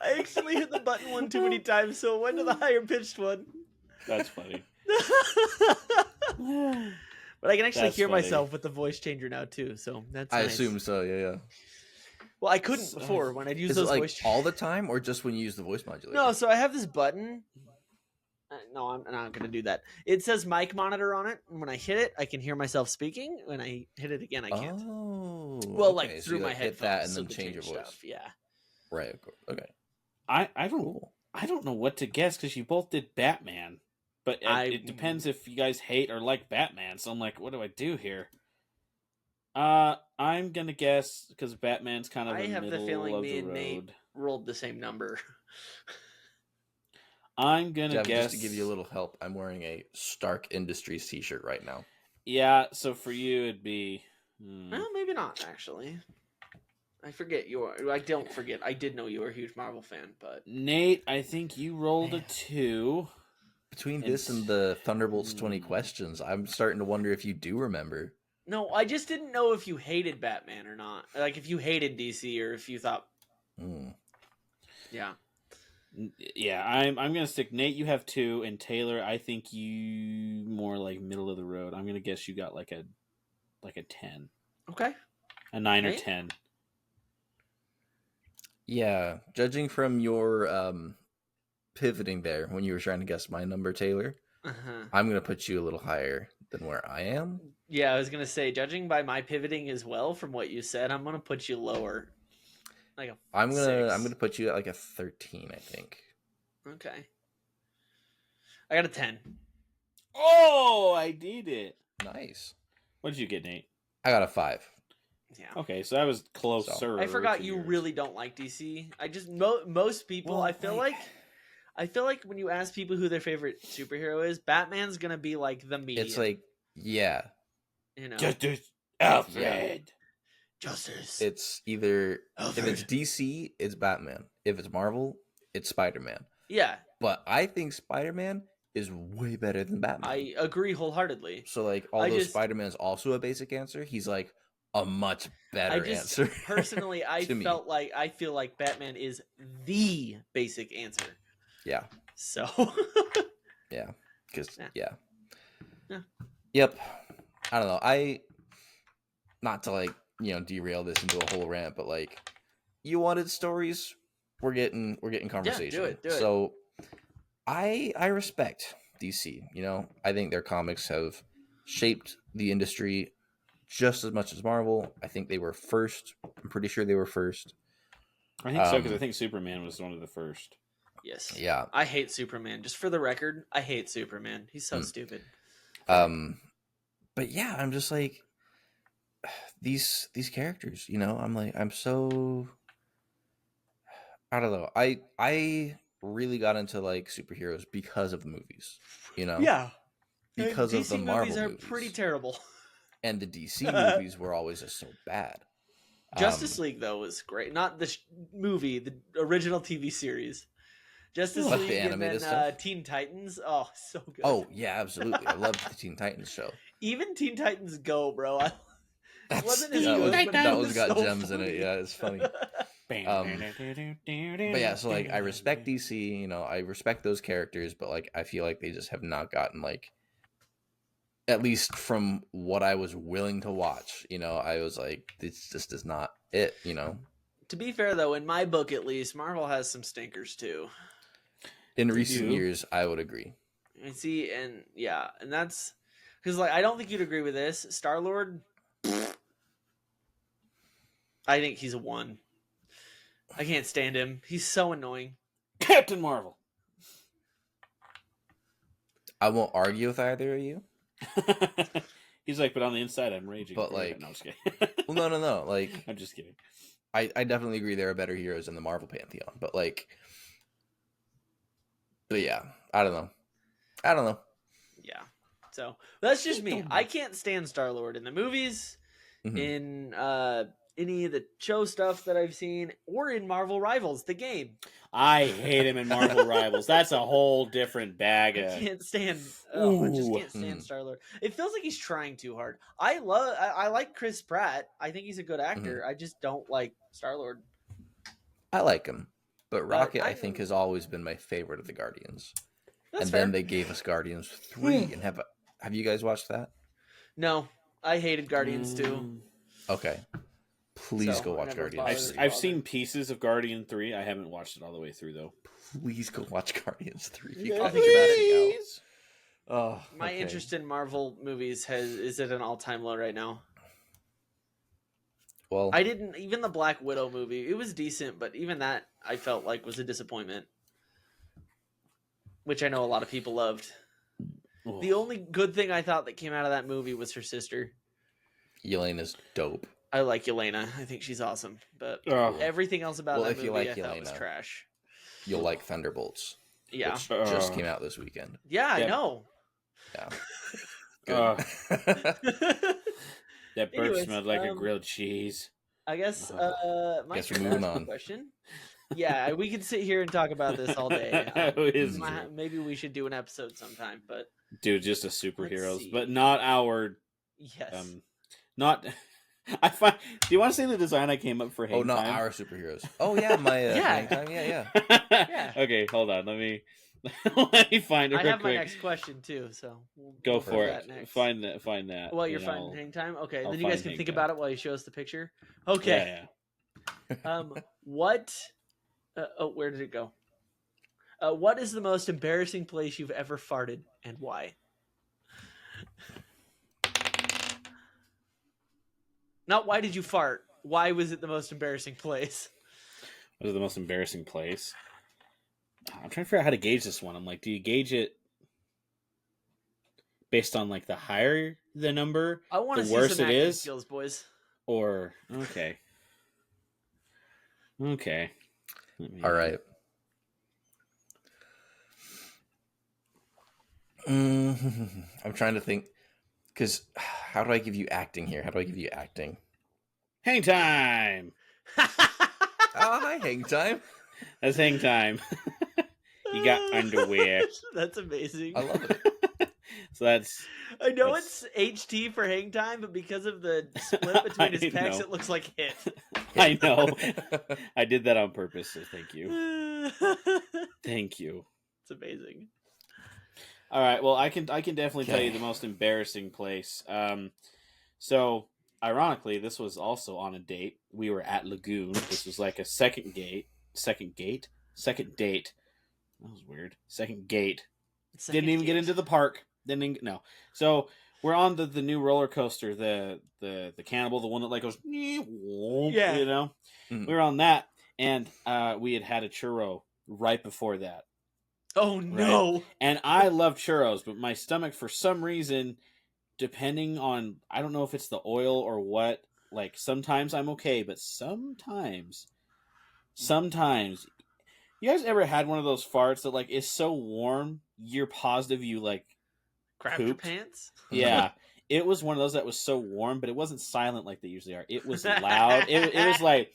I actually hit the button one too many times, so it went to the higher pitched one. That's funny. But I can actually That's hear funny. myself with the voice changer now too, so that's I nice. assume so. Yeah. Well, I couldn't before when I'd use Is it those like voice all the time, or just when you use the voice modulator? No, so I have this button. No, I'm not going to do that. It says mic monitor on it, and when I hit it, I can hear myself speaking. When I hit it again, I can't. Oh, Well, okay, like so through you, my hit headphones, that and so then to change your voice. stuff. Yeah. Right. Of course. Okay. I don't know what to guess because you both did Batman, but it depends if you guys hate or like Batman. So I'm like, what do I do here? I'm gonna guess because Batman's kind of I the have the middle feeling of me the and Nate road. rolled the same number. I'm gonna Jeff, guess just to give you a little help, I'm wearing a Stark Industries t-shirt right now. Yeah, so for you it'd be. Well, maybe not actually. I forget you are. I don't forget. I did know you were a huge Marvel fan, but Nate, I think you rolled a 2. Between this and the Thunderbolts 20 Hmm. questions, I'm starting to wonder if you do remember. no, I just didn't know if you hated Batman or not. Like if you hated DC or if you thought, yeah. Yeah, I'm gonna stick. Nate, you have 2, and Taylor, I think you more like middle of the road. I'm gonna guess you got like a 10, Okay. a 9 or Nate? 10. Yeah, judging from your pivoting there when you were trying to guess my number, Taylor, Uh-huh. I'm going to put you a little higher than where I am. Yeah, I was gonna say, judging by my pivoting as well from what you said, I'm gonna put you lower. Like a I'm 6. gonna put you at like a 13, I think. Okay. I got a 10. Oh, I did it. Nice. What did you get, Nate? I got a 5. Yeah. Okay, so that was closer. I forgot to you yours. really don't like DC. I just most people. Well, I feel like when you ask people who their favorite superhero is, Batman's gonna be like the median. It's like, yeah, you know, Justice Alfred. Justice. it's either if it's Alfred. DC, it's Batman. If it's Marvel, it's Spider-Man. Yeah, But I think Spider-Man is way better than Batman. I agree wholeheartedly. So like, although Spider-Man's also a basic answer, he's like a much better answer. Personally, I to me. feel like Batman is the basic answer. Yeah. So Yeah. Because Yeah. Yep. I don't know. Not to like, derail this into a whole rant, but like, you wanted stories, we're getting conversation. do it. So I respect DC. I think their comics have shaped the industry just as much as Marvel. I think they were first. I'm pretty sure they were first. I think so because I think Superman was one of the first. yes, Yeah. I hate Superman. Just for the record, I hate Superman. He's so stupid. But yeah, I'm just like these characters. I'm so. I don't know. I really got into like superheroes because of the movies. Yeah, Because of DC the Marvel movies are movies. pretty terrible. And the DC movies were always just so bad. Justice League though was great. Not the movie, the original TV series. Justice Like League the and animated then stuff? Teen Titans. Oh, so good. Oh yeah, absolutely. I loved the Teen Titans show. Even Teen Titans Go, bro. It wasn't as that good, was, but that it was was got so gems in it. funny. Yeah, it's funny. But yeah, so like I respect DC. I respect those characters, but like I feel like they just have not gotten like, at least from what I was willing to watch. I was like, this just is not it. To be fair though, in my book at least, Marvel has some stinkers too. In recent you? years, I would agree. And see, and that's because like I don't think you'd agree with this. Star-Lord, I think he's a 1. I can't stand him. He's so annoying. Captain Marvel. I won't argue with either of you. He's like, but on the inside, I'm raging. But, like- no, I'm just kidding. Well, no. Like, I'm just kidding. I definitely agree there are better heroes in the Marvel pantheon, but yeah, I don't know. Yeah. So that's just me. I can't stand Star-Lord in the movies, Mhm. in any of the show stuff that I've seen, or in Marvel Rivals, the game. I hate him in Marvel Rivals. That's a whole different bag I of. can't stand. Oh, I just Ooh. can't stand Mhm. Star-Lord. It feels like he's trying too hard. I like Chris Pratt. I think he's a good actor. I just don't like Star-Lord. I like him, but Rocket I I- think has always been my favorite of the Guardians. That's And fair. then they gave us Guardians 3, and have you guys watched that? No, I hated Guardians too. Mm. Okay, please So, go I watch never Guardians. bothered. 3. I've seen pieces of Guardian 3. I haven't watched it all the way through though. Please go watch Guardians 3. Yeah, I'll think about it. check out. Oh, My okay. interest in Marvel movies is at an all-time low right now. Well, I didn't even the Black Widow movie. It was decent, but even that I felt like was a disappointment, which I know a lot of people loved. Ugh. The only good thing I thought that came out of that movie was her sister. Yelena's dope. I like Yelena. I think she's awesome, but Ugh. everything else about Well, that if you movie like I thought was Yelena. trash. You'll like Thunderbolts, Yeah, which just came out this weekend. yeah, I Yeah. know. Yeah, Ugh. good. That burp Anyways, smelled like a grilled cheese. I guess my Guess we're moving last on. question. Yeah, we could sit here and talk about this all day. It's Mm. true. Maybe we should do an episode sometime, but Dude, just a see. superheroes, but not our yes. not. I find. Do you want to see the design I came up for? Hang Oh, not time? our superheroes. Oh yeah, my Yeah. Hang Time. Yeah. Yeah. Okay, hold on. Let me let me find it I real have my quick. next question too, so we'll Go do for that it. next. Find that. Find that. Well, you're and finding I'll- hang time. Okay, I'll then you guys find can hang think time. about it while he shows the picture. Okay. Yeah, What? Where did it go? What is the most embarrassing place you've ever farted, and why? Not why did you fart? Why was it the most embarrassing place? What is the most embarrassing place? I'm trying to figure out how to gauge this one. I'm like, do you gauge it based on like the higher the number, I want to the see worse some it acting is, skills, boys. or okay? Okay. All right. I'm trying to think, because how do I give you acting here? How do I give you acting? Hang time. Oh, hi, Hang Time. That's hang time. You got underwear. That's amazing. I love it. So that's I know That's- it's HT for hang time, but because of the split between his I pecs, know. it looks like hit. I know. I did that on purpose, so thank you. It's Thank you. amazing. All right. Well, I can definitely tell you Okay. the most embarrassing place. So ironically, this was also on a date. We were at Lagoon. This was like a second date. That was weird. Second gate. Didn't even get into the park. No. So we're on the new roller coaster, the cannibal, the one that like goes, Yeah. you know. Mhm. We were on that, and we had a churro right before that. Oh no! And I love churros, but my stomach, for some reason, depending on, I don't know if it's the oil or what, like sometimes I'm okay, but sometimes, you guys ever had one of those farts that like is so warm, you're positive you like, Crap your pooped? pants. yeah. It was one of those that was so warm, but it wasn't silent like they usually are. It was loud. It was like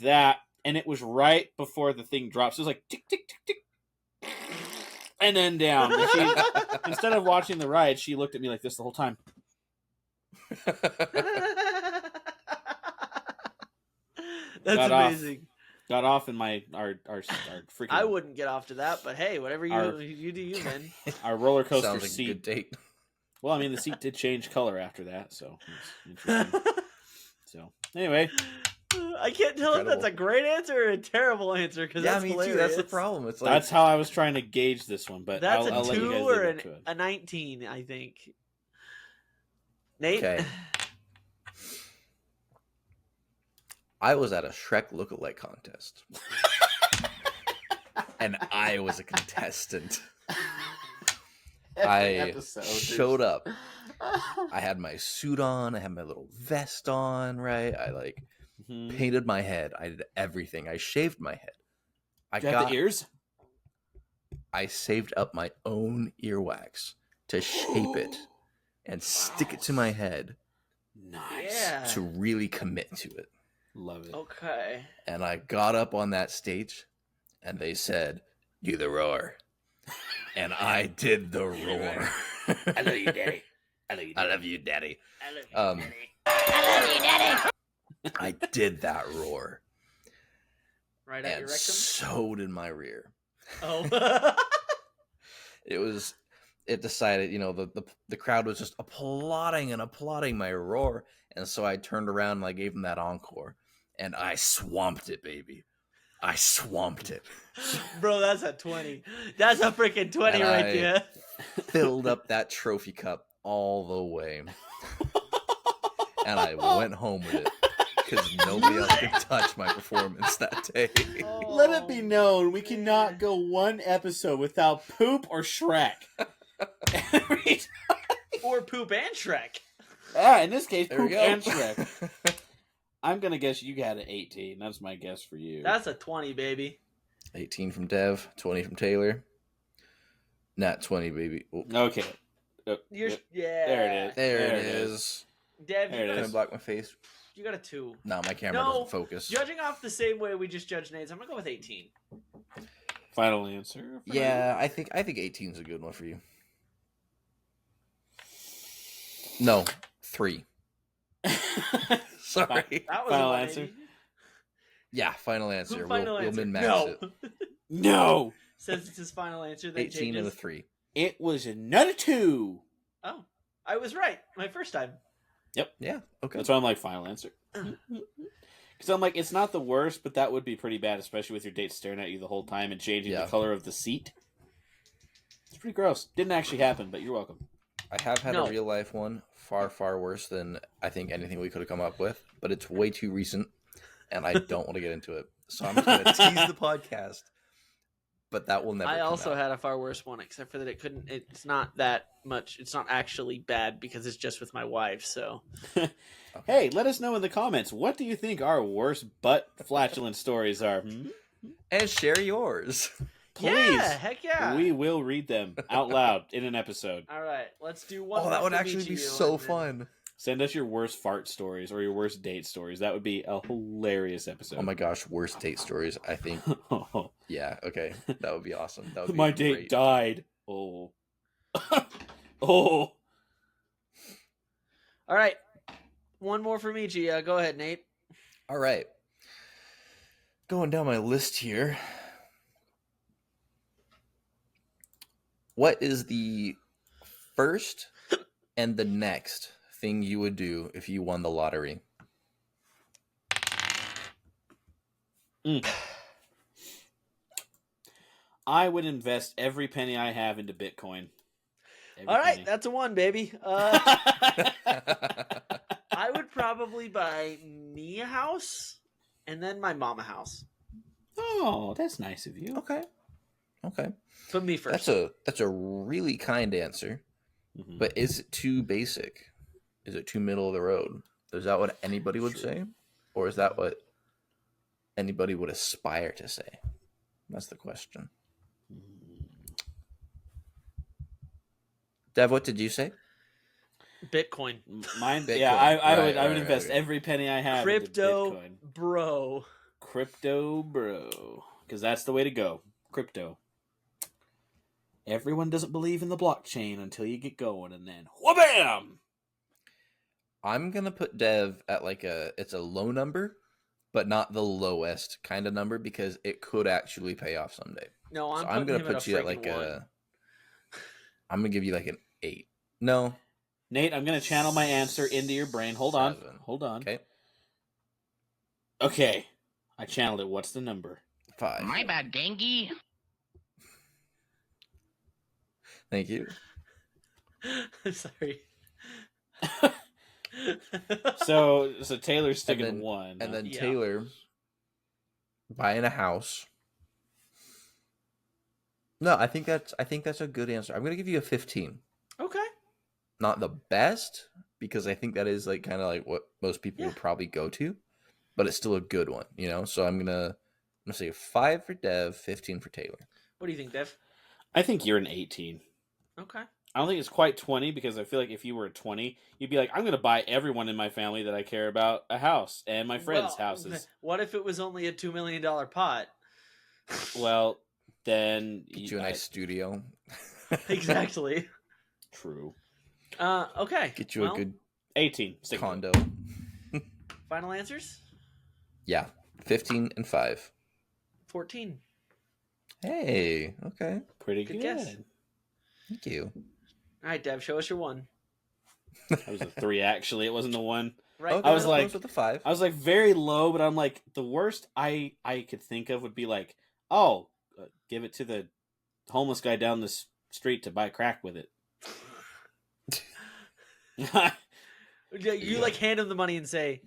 that. And it was right before the thing drops. It was like tick, tick, tick, tick. And then down. And she, instead of watching the ride, she looked at me like this the whole time. That's Got off. amazing. Got off in our freaking I wouldn't get off to that, but hey, whatever Our- you do, you man. our roller coaster Sounds like a seat. good date. Well, I mean, the seat did change color after that, so it's interesting. So anyway, I can't tell if that's Incredible. a great answer or a terrible answer because Yeah, that's me hilarious. too. That's the problem. It's like that's how I was trying to gauge this one, but That's I'll a let you 2 guys or dig into it. a 19, I think. Nate, Okay. I was at a Shrek lookalike contest, and I was a contestant. I showed up. I had my suit on. I had my little vest on, right? I like painted my head. I did everything. I shaved my head. Did you have the ears? I saved up my own earwax to shape it and stick it to my head. Nice. Yeah. To really commit to it. Love it. Okay. And I got up on that stage and they said, "Do the roar." And I did the roar. I love you, Daddy. I love you, I love you, Daddy. I love you, Um, Daddy. I love you, Daddy. I did that roar. Right at And your rectum? so did my rear. Oh. It decided, the crowd was just applauding and applauding my roar. And so I turned around and I gave them that encore. And I swamped it, baby. I swamped it. Bro, that's a 20. That's a freaking 20 And right I there. filled up that trophy cup all the way. And I went home with it. Because nobody else could touch my performance that day. Let it be known, we cannot go one episode without poop or Shrek. Every Or poop and Shrek. in this case, There we poop go. and Shrek. I'm gonna guess you got an 18. That's my guess for you. That's a 20, baby. 18 from Dev, 20 from Taylor. Not 20, baby. Oh, Okay. You're, Yep. yeah. There it is. there it it is. Dev, There it you Can I got, is. block my face? you got a 2. No, my camera No, doesn't focus. Judging off the same way we just judged Nate's, I'm going to go with 18. Final answer. for Yeah, I think 18 is a good one for you. No, 3. you. Sorry. That was Final a answer? 180. Yeah, final answer. Final We'll answer. min-max No. it. No, Says it's his final answer. Then 18 and a changes. 3. it was another 2. Oh, I was right. My first time. Yeah, okay. That's why I'm like final answer. Because I'm like, it's not the worst, but that would be pretty bad, especially with your date staring at you the whole time and changing Yeah. the color of the seat. It's pretty gross. Didn't actually happen, but you're welcome. I have had No. a real life one far, far worse than I think anything we could have come up with, but it's way too recent, and I don't want to get into it. So I'm just going to tease the podcast, but that will never I come also out. had a far worse one, except for that it couldn't. It's not that much. It's not actually bad because it's just with my wife. So Hey, let us know in the comments. What do you think our worst butt flatulent stories are? And share yours. Please. yeah, heck yeah. We will read them out loud in an episode. All right, let's do one. Oh, more that would from actually each be of you, so and then- fun. Send us your worst fart stories or your worst date stories. That would be a hilarious episode. Oh my gosh, worst date stories. I think, yeah, okay. That would be awesome. That would be My date great. died. Oh. oh. All right, one more from each of you. Go ahead, Nate. All right. Going down my list here. What is the first and the next thing you would do if you won the lottery? I would invest every penny I have into Bitcoin. Every All right, penny. that's a 1, baby. I would probably buy me a house and then my mom a house. Oh, that's nice of you. Okay. Okay. But me first. That's a really kind answer, Mhm. but is it too basic? Is it too middle of the road? Is that what anybody would say? Or is that what anybody would aspire to say? That's the question. Dev, what did you say? Bitcoin. Mine, Bitcoin. yeah, I would Right, invest right. every penny I have Crypto into Bitcoin. bro. Crypto bro. Because that's the way to go. Crypto. Everyone doesn't believe in the blockchain until you get going, and then wha-bam! I'm gonna put Dev at it's a low number, but not the lowest kind of number because it could actually pay off someday. No, I'm, So I'm gonna putting him put you at freaking 1. I'm gonna give you like an 8. No. Nate, I'm going to channel my answer into your brain. Hold on. 7. Hold on. Okay. Okay. I channeled it. What's the number? 5. My bad, Gangy. Thank you. I'm sorry. So Taylor's sticking then- 1. And then Yeah. Taylor buying a house No, I think that's a good answer. I'm gonna give you a 15. Okay. Not the best, because I think that is like kind of like what most people would probably go to, but it's still a good one, you know. So I'm gonna say 5 for Dev, 15 for Taylor. What do you think, Dev? I think you're an 18. Okay. I don't think it's quite 20 because I feel like if you were a 20, you'd be like, I'm going to buy everyone in my family that I care about a house and my friends' houses. What if it was only a $2 million pot? Well, then Get you a nice studio. Exactly. True. Okay. Get you a good 18 stick condo. Final answers? Yeah, 15 and 5. 14. Hey, okay. Pretty Good good. guess. Thank you. All right, Dev, show us your one. That was a 3 actually. It wasn't a 1. Right. Okay, I was that like- goes with the 5. I was like very low, but I'm like the worst I could think of would be like, oh, give it to the homeless guy down the street to buy crack with it. You like hand him the money and say,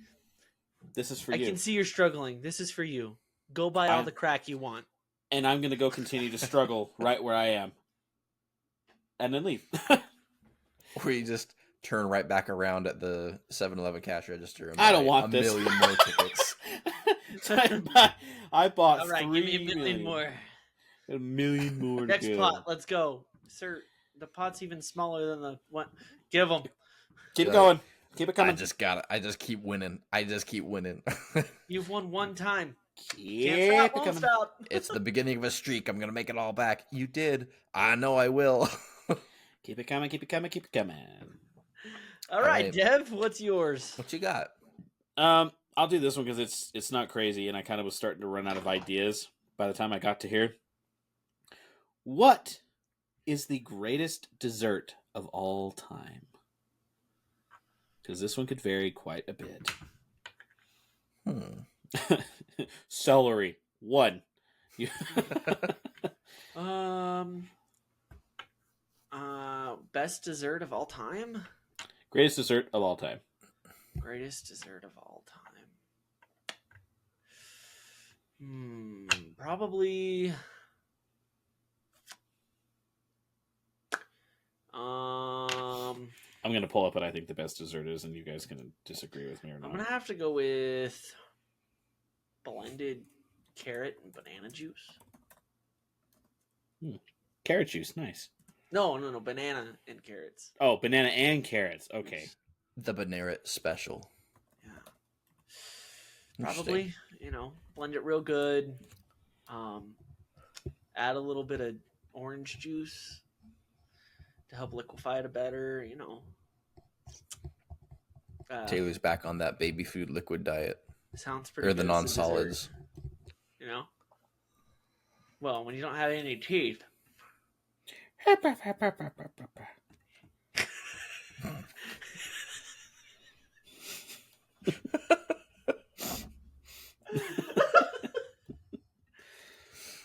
This is for I you. can see you're struggling. This is for you. Go buy all I'm- the crack you want. And I'm going to go continue to struggle right where I am. And then leave. Or you just turn right back around at the 7-Eleven cash register and I don't buy want a this. million more tickets. So I bought All right, 3 give me a million more. A million more. Next to go. pot, let's go. Sir, the pot's even smaller than the one. Give them. Keep it Like, going. Keep it I coming. just keep winning. You've won one time. Keep Can't it stop, won't coming. stop. It's the beginning of a streak. I'm gonna make it all back. You did. I know I will. Keep it coming. Keep it coming. Keep it coming. All right, right. Dev, what's yours? What you got? I'll do this one because it's not crazy, and I kind of was starting to run out of ideas by the time I got to here. What is the greatest dessert of all time? Because this one could vary quite a bit. Celery 1. You- Best dessert of all time? Greatest dessert of all time. Greatest dessert of all time. Probably. I'm gonna pull up what I think the best dessert is, and you guys can disagree with me or I'm not. gonna have to go with blended carrot and banana juice. Carrot juice, nice. No, banana and carrots. Oh, banana and carrots. Okay. The Baneret special. Yeah. Interesting. Probably, blend it real good. Add a little bit of orange juice to help liquefy it better, Taylor's back on that baby food liquid diet, Sounds pretty or the good as a dessert, non-solids. Well, when you don't have any teeth.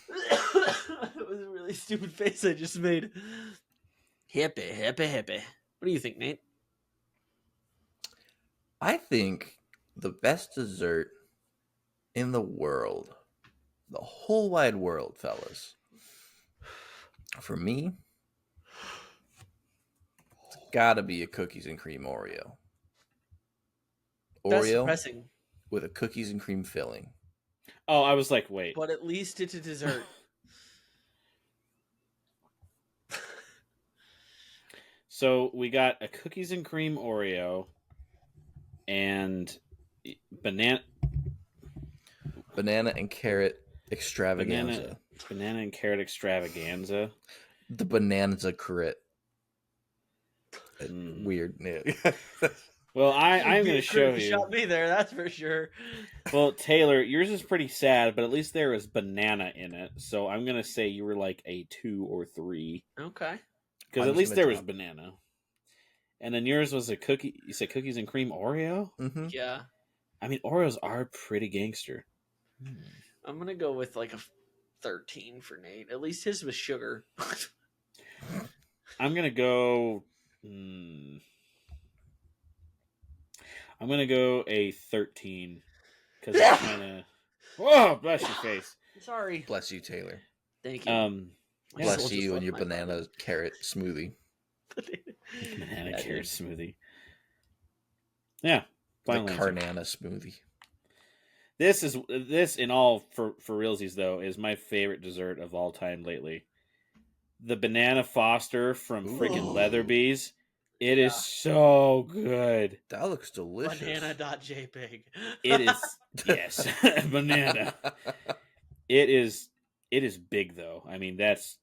That was a really stupid face I just made. Hippie, hippie, hippie. What do you think, Nate? I think the best dessert in the world, the whole wide world, fellas, for me, it's gotta be a cookies and cream Oreo. That's Oreo depressing, with a cookies and cream filling. Oh, I was like, wait. but at least it's a dessert. So we got a cookies and cream Oreo and banana Banana and carrot extravaganza. banana and carrot extravaganza. The bonanza crit. Mm. Weird. Yeah. Well, I'm going to You show could've you. shot me there, that's for sure. Well, Taylor, yours is pretty sad, but at least there was banana in it. So I'm going to say you were like a 2 or 3. Okay. Because I'm at just least gonna there was drop. banana. And then yours was a cookie. You said cookies and cream Oreo? Mm-hmm. Yeah. I mean, Oreos are pretty gangster. I'm gonna go with like a 13 for Nate. At least his was sugar. I'm going to go. I'm going to go a 13. Because it's kind of. Whoa, bless your face. Sorry. Bless you, Taylor. Thank you. My Bless soul just you and left your my banana carrot smoothie. body. Banana Yeah, carrot dude. smoothie. Yeah, The final answer. Carnana smoothie. This in all for realsies though is my favorite dessert of all time lately. The banana Foster from freaking Ooh. Leatherby's. It Yeah. is so good. That looks delicious. Banana.jpg. It is yes, banana. It is big though. I mean that's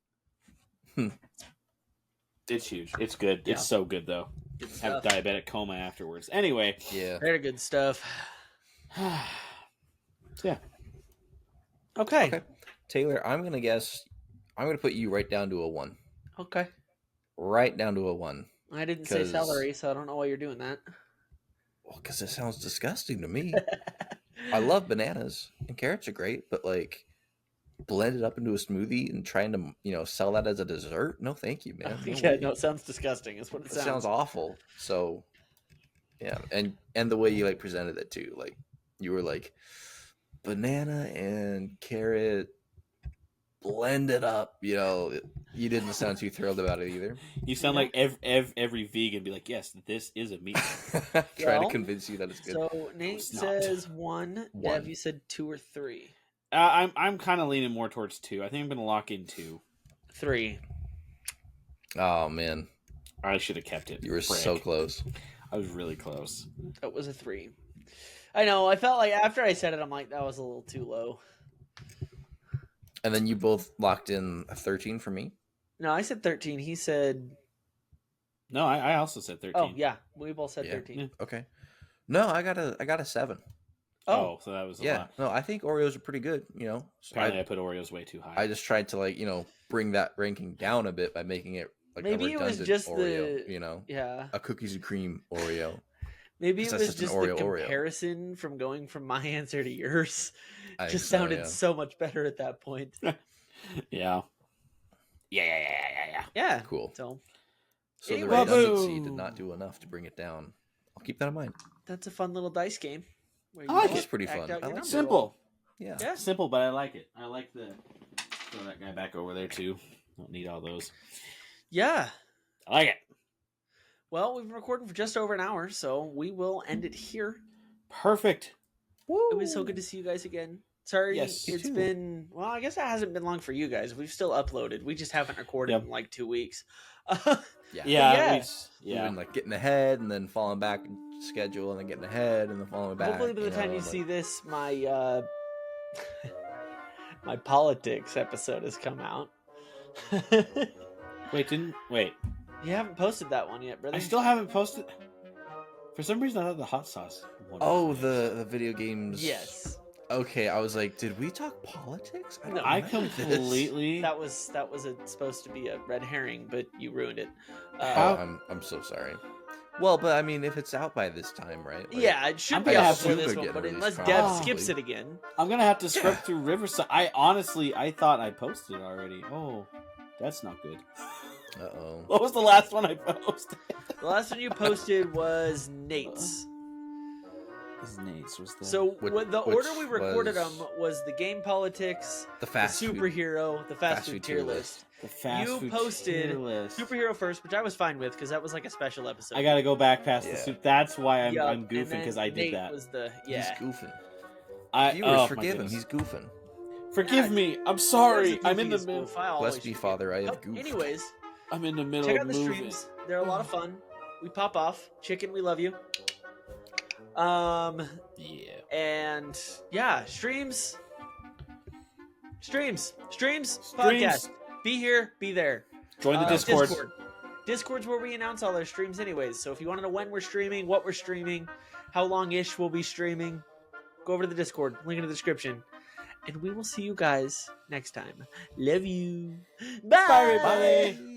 it's huge. It's good. Yeah. It's so good though. Good Have stuff. diabetic coma afterwards. Anyway, Yeah. Very good stuff. so yeah. Okay. Okay. Taylor, I'm gonna put you right down to a 1. Okay. Right down to a 1. I didn't say 'Cause- celery, so I don't know why you're doing that. Well, because it sounds disgusting to me. I love bananas and carrots are great, but like blend it up into a smoothie and trying to sell that as a dessert? No, thank you, man. No Yeah, way. no, it sounds disgusting. Is what it It sounds sounds. awful. So yeah, and the way you like presented it too, like you were like banana and carrot blended up. You didn't sound too thrilled about it either. You sound like every vegan be like, yes, this is a meat. Trying Well, to convince you that it's good. So Nate it's not. says 1. One. Dev, you said 2 or 3. I'm kind of leaning more towards 2. I think I'm gonna lock in 2. 3. Oh man, I should have kept it. you were Frick. so close. I was really close. That was a 3. I know. I felt like after I said it, I'm like, that was a little too low. And then you both locked in a 13 for me. No, I said 13. He said, No, I also said 13. oh, yeah. We both said Yeah. 13. Yeah. Okay. No, I got a 7. Oh, so that was a Yeah. lot. No, I think Oreos are pretty good. So Apparently, I put Oreos way too high. I just tried to bring that ranking down a bit by making it like Maybe a it was redundant just Oreo. Yeah. A cookies and cream Oreo. Maybe it 'Cause was that's just just an the Oreo. comparison from going from my answer to yours. I think Just so, sounded yeah. so much better at that point. yeah. Yeah. Yeah. Cool. So So Anyway. the redundancy Babu. did not do enough to bring it down. I'll keep that in mind. that's a fun little dice game. Where I like both it. It's pretty act fun. out I your like number Simple. roll. Yeah. Yeah. Simple, but I like it. I like the throw that guy back over there too. Don't need all those. Yeah. I like it. Well, we've been recording for just over an hour, so we will end it here. Perfect. It was so good to see you guys again. Sorry, Yes, you it's too. been, well, I guess it hasn't been long for you guys. We've still uploaded. We just haven't recorded Yep. in like 2 weeks. Yeah. yeah. We've been like getting ahead and then falling back in schedule and then getting ahead and then falling back. Hopefully by the time you and, see this, my my politics episode has come out. Wait. You haven't posted that one yet, brother. I still haven't posted. For some reason, I thought the hot sauce one. Oh, was the video games. Yes. Okay, I was like, did we talk politics? No, don't I remember this. completely. That was supposed to be a red herring, but you ruined it. Oh, I'm so sorry. Well, but I mean, if it's out by this time, right? Like, yeah, it should I'm be gonna out have before to this get one, but released unless Dev chronologically. skips it again. I'm gonna have to scrub through Riverside. I thought I posted it already. Oh, that's not good. Uh-oh. What was the last one I posted? The last one you posted was Nate's. His Nate's was the. So Which- the order we which recorded was- them was the game politics, The the fast food. superhero, the fast food tier list. the fast you food posted tier list. Superhero first, which I was fine with because that was like a special episode. I gotta go back past the Yeah. soup. That's why I'm Yup, and goofing then because I did Nate that. Was the He's goofing. Viewers, my forgive him. goodness. He's goofing. Forgive Yeah, me. I'm He's sorry. a I'm in the goofy middle. spoof. I always Bless me, forget. Father, I have Oh, goofed. anyways, I'm in the middle check of out the moving. streams. They're a lot of fun. We pop off. Chicken, we love you. Yeah. And yeah, streams, podcast. Be here, be there. Join the Discord. Discord's where we announce all our streams anyways. So if you want to know when we're streaming, what we're streaming, how long-ish we'll be streaming, go over to the Discord. Link in the description. And we will see you guys next time. Love you. Bye. Bye, everybody.